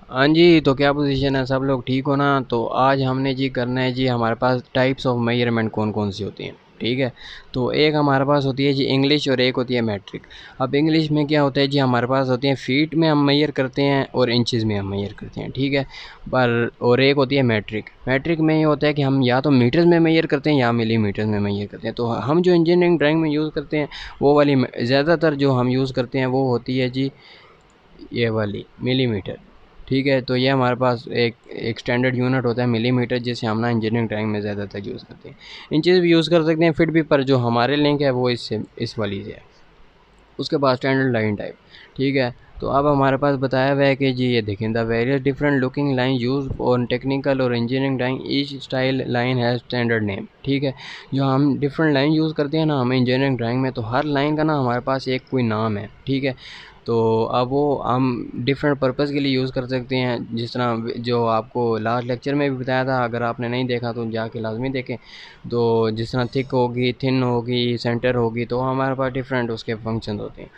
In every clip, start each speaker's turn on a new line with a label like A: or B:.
A: हाँ जी, तो क्या पोजीशन है, सब लोग ठीक हो ना। तो आज हमने जी करना है जी, हमारे पास टाइप्स ऑफ मेजरमेंट कौन कौन सी होती हैं। ठीक है, तो एक हमारे पास होती है जी इंग्लिश और एक होती है मैट्रिक। अब इंग्लिश में क्या होता है जी, हमारे पास होती है फीट में हम मेजर करते हैं और इंचज़ में हम मेजर करते हैं। ठीक है, पर और एक होती है मैट्रिक। मैट्रिक में ये होता है कि हम या तो मीटर्स में मेजर करते हैं या मिलीमीटर्स में मेजर करते हैं। तो हम जो इंजीनियरिंग ड्राइंग में यूज़ करते हैं वो वाली ज़्यादातर जो हम यूज़ करते हैं वो होती है जी ये वाली मिलीमीटर। ठीक है, तो ये हमारे पास एक स्टैंडर्ड यूनिट होता है मिलीमीटर, जिसे हम ना इंजीनियरिंग ड्राइंग में ज़्यादातर यूज़ करते हैं। इंचेस भी यूज़ कर सकते हैं, फिट भी, पर जो हमारे लिंक है वो इससे इस वाली से है। उसके बाद स्टैंडर्ड लाइन टाइप। ठीक है, तो अब हमारे पास बताया हुआ है कि जी ये देखें, the various different looking line use on technical और engineering drawing, each style line has standard name. ठीक है, जो हम डिफरेंट लाइन यूज़ करते हैं ना हमें इंजीनियरिंग ड्राइंग में, तो हर लाइन का ना हमारे पास एक कोई नाम है। ठीक है, तो अब वो हम डिफरेंट पर्पज़ के लिए यूज़ कर सकते हैं, जिस तरह जो आपको लास्ट लेक्चर में भी बताया था, अगर आपने नहीं देखा तो जाके लाजमी देखें। तो जिस तरह थिक होगी, थिन होगी, सेंटर होगी, तो हमारे पास डिफरेंट उसके फंक्शन होते हैं।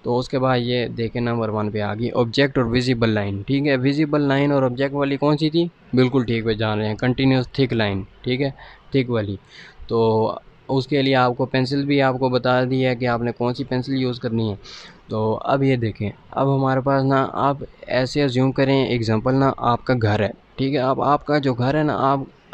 A: तो उसके बाद ये देखें नंबर 1 पे आ गई ऑब्जेक्ट और विजिबल लाइन। ठीक है, विजिबल लाइन और ऑब्जेक्ट वाली कौन सी थी, बिल्कुल ठीक पे जान रहे हैं, कंटिन्यूस थिक लाइन। ठीक है, थिक वाली। तो उसके लिए आपको पेंसिल भी आपको बता दी है कि आपने कौन सी पेंसिल यूज़ करनी है। तो अब ये देखें, अब हमारे पास ना, आप ऐसे अज्यूम करें एग्जांपल ना, आपका घर है। ठीक है, अब आपका जो घर है ना,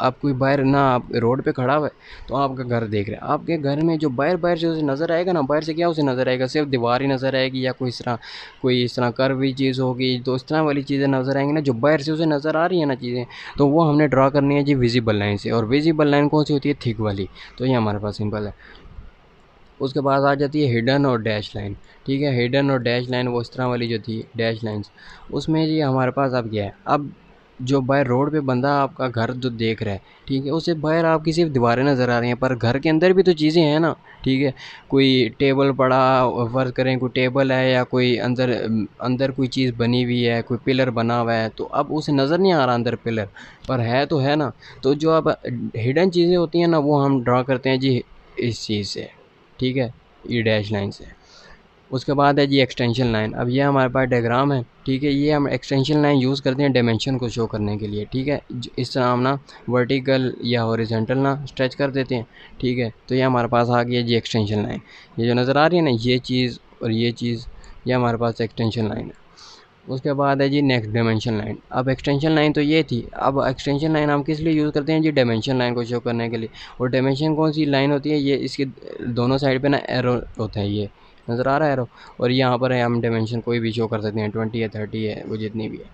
A: आप कोई बाहर ना, आप रोड पे खड़ा हुआ है तो आपका घर देख रहे हैं। आपके घर में जो बाहर बाहर से उसे नज़र आएगा ना, बाहर से क्या उसे नज़र आएगा, सिर्फ दीवार ही नज़र आएगी, या कोई इस तरह कर्व हुई चीज़ होगी, तो इस तरह वाली चीज़ें नज़र आएंगी ना, जो बाहर से उसे नज़र आ रही है ना चीज़ें, तो वो हमने ड्रा करनी है जी विजिबल लाइन से। और विजिबल लाइन कौन सी होती है, थिक वाली। तो ये हमारे पास सिंपल है। उसके बाद आ जाती है हिडन और डैश लाइन। ठीक है, हिडन और डैश लाइन वो इस तरह वाली जो थी डैश लाइंस, उसमें जी हमारे पास अब क्या है, अब जो बाहर रोड पे बंदा आपका घर जो देख रहा है, ठीक है, उसे बाहर आपकी सिर्फ दीवारें नज़र आ रही हैं, पर घर के अंदर भी तो चीज़ें हैं ना। ठीक है, कोई टेबल पड़ा, फर्ज करें कोई टेबल है, या कोई अंदर अंदर कोई चीज़ बनी हुई है, कोई पिलर बना हुआ है, तो अब उसे नज़र नहीं आ रहा अंदर पिलर, पर है तो है ना। तो जो अब हिडन चीज़ें होती हैं ना, वो हम ड्रा करते हैं जी इस चीज़ से। ठीक है, ये डैश लाइन से। उसके बाद है जी एक्सटेंशन लाइन। अब ये हमारे पास डायग्राम है। ठीक है, ये हम एक्सटेंशन लाइन यूज़ करते हैं डायमेंशन को शो करने के लिए। ठीक है, इस तरह हम ना वर्टिकल या हॉरिजॉन्टल ना स्ट्रेच कर देते हैं। ठीक है, तो ये हमारे पास आ गई है जी एक्सटेंशन लाइन। ये जो नज़र आ रही है ना, ये चीज़ और ये चीज़, ये हमारे पास एक्सटेंशन लाइन है। उसके बाद है जी नेक्स्ट डायमेंशन लाइन। अब एक्सटेंशन लाइन तो ये थी, अब एक्सटेंशन लाइन हम किस लिए यूज़ करते हैं जी, डायमेंशन लाइन को शो करने के लिए। और डायमेंशन कौन सी लाइन होती है, ये इसके दोनों साइड पे ना एरो होता है, ये नज़र आ रहा है एरो, और यहाँ पर है हम डायमेंशन कोई भी शो कर सकते हैं, 20 है, 30 है, वो जितनी भी है।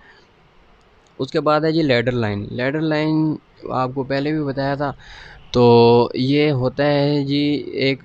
A: उसके बाद है जी लैडर लाइन। लैडर लाइन आपको पहले भी बताया था। तो ये होता है जी एक,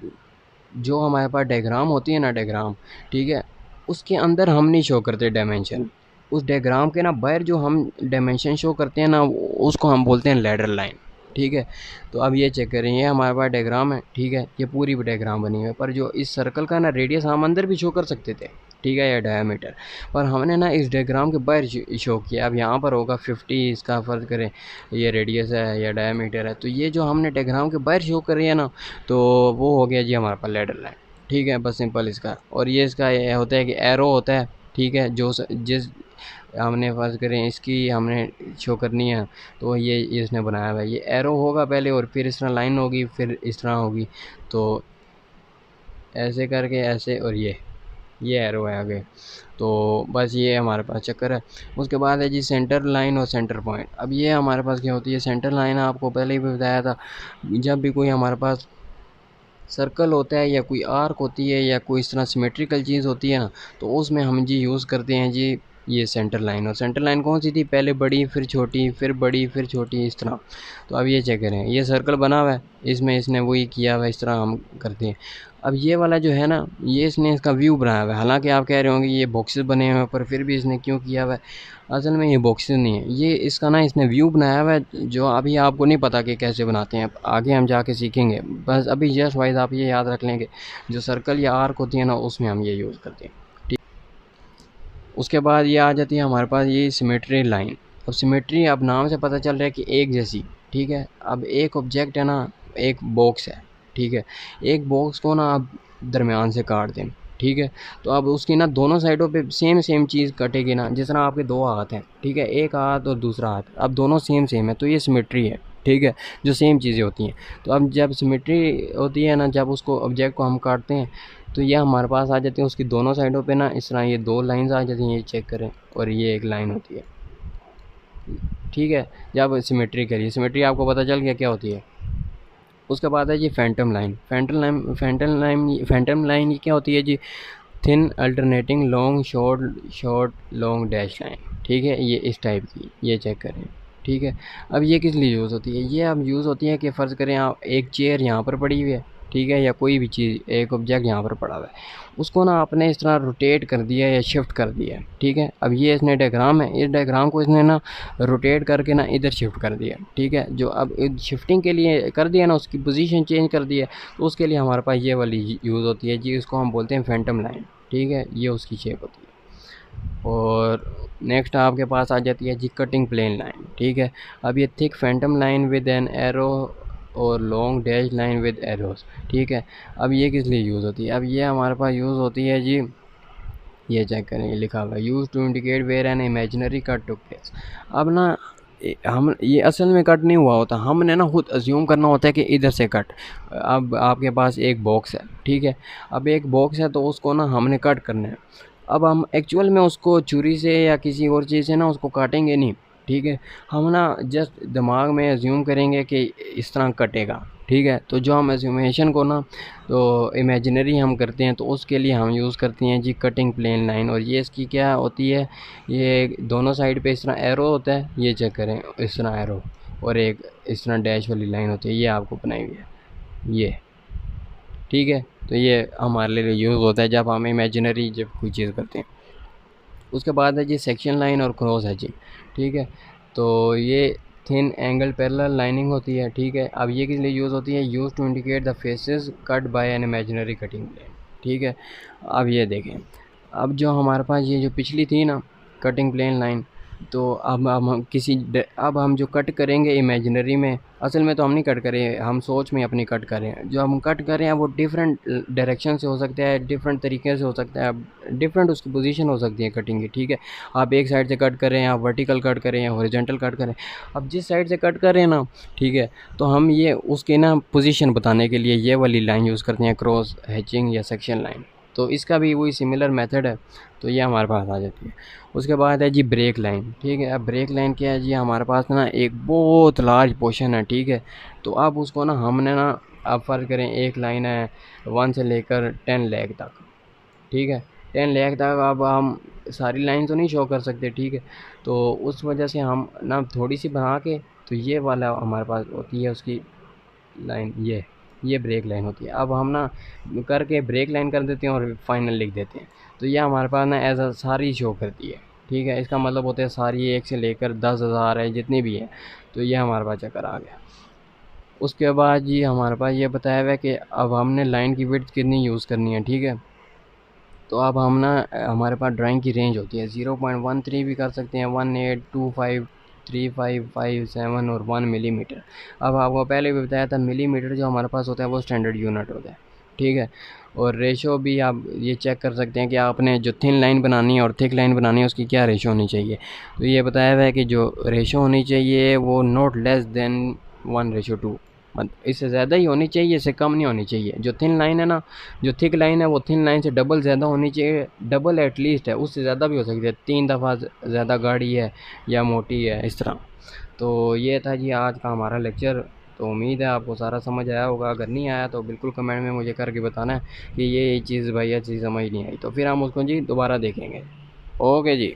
A: जो हमारे पास डायग्राम होती है ना, डायग्राम, ठीक है, उसके अंदर हम नहीं शो करते डायमेंशन। उस डायग्राम के ना बाहर जो हम डायमेंशन शो करते हैं ना, उसको हम बोलते हैं लैडर लाइन। ठीक है, तो अब ये चेक करें, ये हमारे पास डायग्राम है। ठीक है, ये पूरी डायग्राम बनी हुई है, पर जो इस सर्कल का ना रेडियस हम अंदर भी शो कर सकते थे। ठीक है, या डायमीटर, पर हमने ना इस डायग्राम के बाहर शो किया। अब यहाँ पर होगा 50, इसका फ़र्ज़ करें ये रेडियस है या डायमीटर है, तो ये जो हमने डायग्राम के बाहर शो करी है ना, तो वो हो गया जी हमारे पास लैडर लाइन। ठीक है, बस सिंपल इसका। और ये इसका ये होता है कि एरो होता है। ठीक है, जो जिस हमने फ़र्ज़ करें इसकी हमने शो करनी है, तो ये इसने बनाया हुआ है, ये एरो होगा पहले, और फिर इस तरह लाइन होगी, फिर इस तरह होगी, तो ऐसे करके ऐसे, और ये एरो है आगे। तो बस ये हमारे पास चक्कर है। उसके बाद है जी सेंटर लाइन और सेंटर पॉइंट। अब ये हमारे पास क्या होती है, सेंटर लाइन आपको पहले ही भी बताया था, जब भी कोई हमारे पास सर्कल होता है, या कोई आर्क होती है, या कोई इस तरह सिमेट्रिकल चीज़ होती है ना, तो उसमें हम जी यूज़ करते हैं जी ये सेंटर लाइन। और सेंटर लाइन कौन सी थी, पहले बड़ी, फिर छोटी, फिर बड़ी, फिर छोटी, इस तरह। तो अब ये चेक करें, ये सर्कल बना हुआ है, इसमें इसने वही किया हुआ है, इस तरह हम करते हैं। अब ये वाला जो है ना, ये इसने इसका व्यू बनाया हुआ है। हालांकि आप कह रहे होंगे ये बॉक्सेस बने हुए हैं, पर फिर भी इसने क्यों किया हुआ है, असल में ये बॉक्सेस नहीं है, ये इसका ना इसने व्यू बनाया हुआ है, जो अभी आपको नहीं पता कि कैसे बनाते हैं, आगे हम जाके सीखेंगे। बस अभी जस्ट वाइज आप ये याद रख लेंगे, जो सर्कल या आर्क होती है ना, उसमें हम ये यूज़ करते हैं। ठीक, उसके बाद ये आ जाती है हमारे पास ये सिमेट्री लाइन। अब सिमेट्री, अब नाम से पता चल रहा है कि एक जैसी। ठीक है, अब एक ऑब्जेक्ट है ना, एक बॉक्स है। ठीक है, एक बॉक्स को ना आप दरमियान से काट दें। ठीक है। तो अब उसकी ना दोनों साइडों पे सेम सेम चीज़ कटेगी ना, जिस तरह आपके दो हाथ हैं, ठीक है, एक हाथ और दूसरा हाथ, अब दोनों सेम सेम है तो ये सिमेट्री है, ठीक है, जो सेम चीज़ें होती हैं। तो अब जब सिमेट्री होती है ना, जब उसको ऑब्जेक्ट को हम काटते हैं तो ये हमारे पास आ जाती है उसकी दोनों साइडों पे ना, इस तरह ये दो लाइंस आ जाती हैं, ये चेक करें, और ये एक लाइन होती है, ठीक है। जब सिमेट्री करिए, सिमेट्री आपको पता चल गया क्या होती है। उसके बाद है जी फैंटम लाइन। फैंटम लाइन ये क्या होती है जी, thin alternating long short short long dash line, ठीक है, ये इस टाइप की, ये चेक करें, ठीक है। अब ये किस लिए यूज़ होती है, ये अब यूज़ होती है कि फ़र्ज़ करें आप एक चेयर यहाँ पर पड़ी हुई है, ठीक है, या कोई भी चीज़ एक ऑब्जेक्ट यहाँ पर पड़ा हुआ है, उसको ना आपने इस तरह रोटेट कर दिया या शिफ्ट कर दिया, ठीक है। अब ये इसने डायग्राम है, इस डायग्राम को इसने ना रोटेट करके ना इधर शिफ्ट कर दिया, ठीक है। जो अब शिफ्टिंग के लिए कर दिया ना, उसकी पोजीशन चेंज कर दिया, तो उसके लिए हमारे पास ये वाली यूज़ होती है जी, इसको हम बोलते हैं फैंटम लाइन, ठीक है, ये उसकी शेप होती है। और नेक्स्ट आपके पास आ जाती है जी कटिंग प्लेन लाइन, ठीक है। अब ये thick phantom line with an arrow और long dash line with arrows, ठीक है। अब ये किस लिए यूज़ होती है, अब ये हमारे पास यूज़ होती है जी, ये चेक करें, ये लिखा हुआ है use to indicate where an imaginary cut took place. अब ना हम ये असल में कट नहीं हुआ होता, हमने ना खुद अज्यूम करना होता है कि इधर से कट। अब आपके पास एक बॉक्स है, ठीक है, अब एक बॉक्स है तो उसको ना हमने कट करना है। अब हम एक्चुअल में उसको छुरी से या किसी और चीज़ से ना उसको काटेंगे नहीं, ठीक है, हम ना जस्ट दिमाग में अज्यूम करेंगे कि इस तरह कटेगा, ठीक है। तो जो हम एज्यूमेशन को ना तो इमेजिनरी हम करते हैं, तो उसके लिए हम यूज़ करते हैं जी कटिंग प्लेन लाइन। और ये इसकी क्या होती है, ये दोनों साइड पे इस तरह एरो होता है, ये चेक करें, इस तरह एरो, और एक इस तरह डैश वाली लाइन होती है, ये आपको बनाई हुई है ये, ठीक है। तो ये हमारे लिए यूज़ होता है जब हम इमेजिनरी जब कोई चीज़ करते हैं। उसके बाद है जी सेक्शन लाइन और क्रॉस हैचिंग, ठीक है। तो ये थिन एंगल पैरेलल लाइनिंग होती है, ठीक है। अब ये किस लिए यूज़ होती है, use to indicate the faces cut by an imaginary cutting plane, ठीक है। अब ये देखें, अब जो हमारे पास ये जो पिछली थी ना कटिंग प्लेन लाइन, तो अब अब हम जो कट करेंगे इमेजिनरी में, असल में तो हम नहीं कट करें, हम सोच में अपनी कट करें, जो हम कट करें वो डिफरेंट डायरेक्शन से हो सकता है, डिफरेंट तरीके से हो सकता है, डिफरेंट उसकी पोजीशन हो सकती है कटिंग की, ठीक है। आप एक साइड से कट करें, आप वर्टिकल कट करें या हॉरिजॉन्टल कट करें, अब जिस साइड से कट करें ना, ठीक है, तो हम ये उसकी ना पोजीशन बताने के लिए ये वाली लाइन यूज़ करते हैं, क्रॉस हैचिंग या सेक्शन लाइन। तो इसका भी वही सिमिलर मेथड है, तो ये हमारे पास आ जाती है। उसके बाद है जी ब्रेक लाइन, ठीक है। अब ब्रेक लाइन क्या है जी, हमारे पास ना एक बहुत लार्ज पोर्शन है, ठीक है। तो अब उसको ना हमने ना, अब फ़र्ज़ करें एक लाइन है 1 से लेकर 10 लाख तक, ठीक है, 10 लाख तक। अब हम सारी लाइन तो नहीं शो कर सकते, ठीक है, तो उस वजह से हम ना थोड़ी सी बना के, तो ये वाला हमारे पास होती है उसकी लाइन, ये ब्रेक लाइन होती है। अब हम ना करके ब्रेक लाइन कर देते हैं और फाइनल लिख देते हैं, तो ये हमारे पास ना एज अ सारी शो करती है, ठीक है। इसका मतलब होता है सारी 1 से लेकर 10,000 है जितनी भी है, तो ये हमारे पास चक्कर आ गया। उसके बाद जी हमारे पास ये बताया हुआ है कि अब हमने लाइन की विड्थ कितनी यूज़ करनी है, ठीक है। तो अब हम ना हमारे पास ड्राइंग की रेंज होती है 0.13 भी कर सकते हैं, 1825 3557 और 1 मिलीमीटर। अब आपको पहले भी बताया था, मिलीमीटर जो हमारे पास होता है वो स्टैंडर्ड यूनिट होता है, ठीक है। और रेशो भी आप ये चेक कर सकते हैं कि आपने जो थिन लाइन बनानी है और थिक लाइन बनानी है उसकी क्या रेशो होनी चाहिए। तो ये बताया हुआ है कि जो रेशो होनी चाहिए वो नॉट लेस देन 1:2, इससे ज़्यादा ही होनी चाहिए, इससे कम नहीं होनी चाहिए। जो थिन लाइन है ना, जो थिक लाइन है वो थिन लाइन से डबल ज़्यादा होनी चाहिए, डबल एटलीस्ट है, उससे ज़्यादा भी हो सकती है, 3 दफ़ा ज़्यादा गाढ़ी है या मोटी है, इस तरह। तो ये था जी आज का हमारा लेक्चर। तो उम्मीद है आपको सारा समझ आया होगा, अगर नहीं आया तो बिल्कुल कमेंट में मुझे करके बताना है कि ये चीज़ भाई ये चीज़ समझ नहीं आई, तो फिर हम उसको जी दोबारा देखेंगे। ओके जी।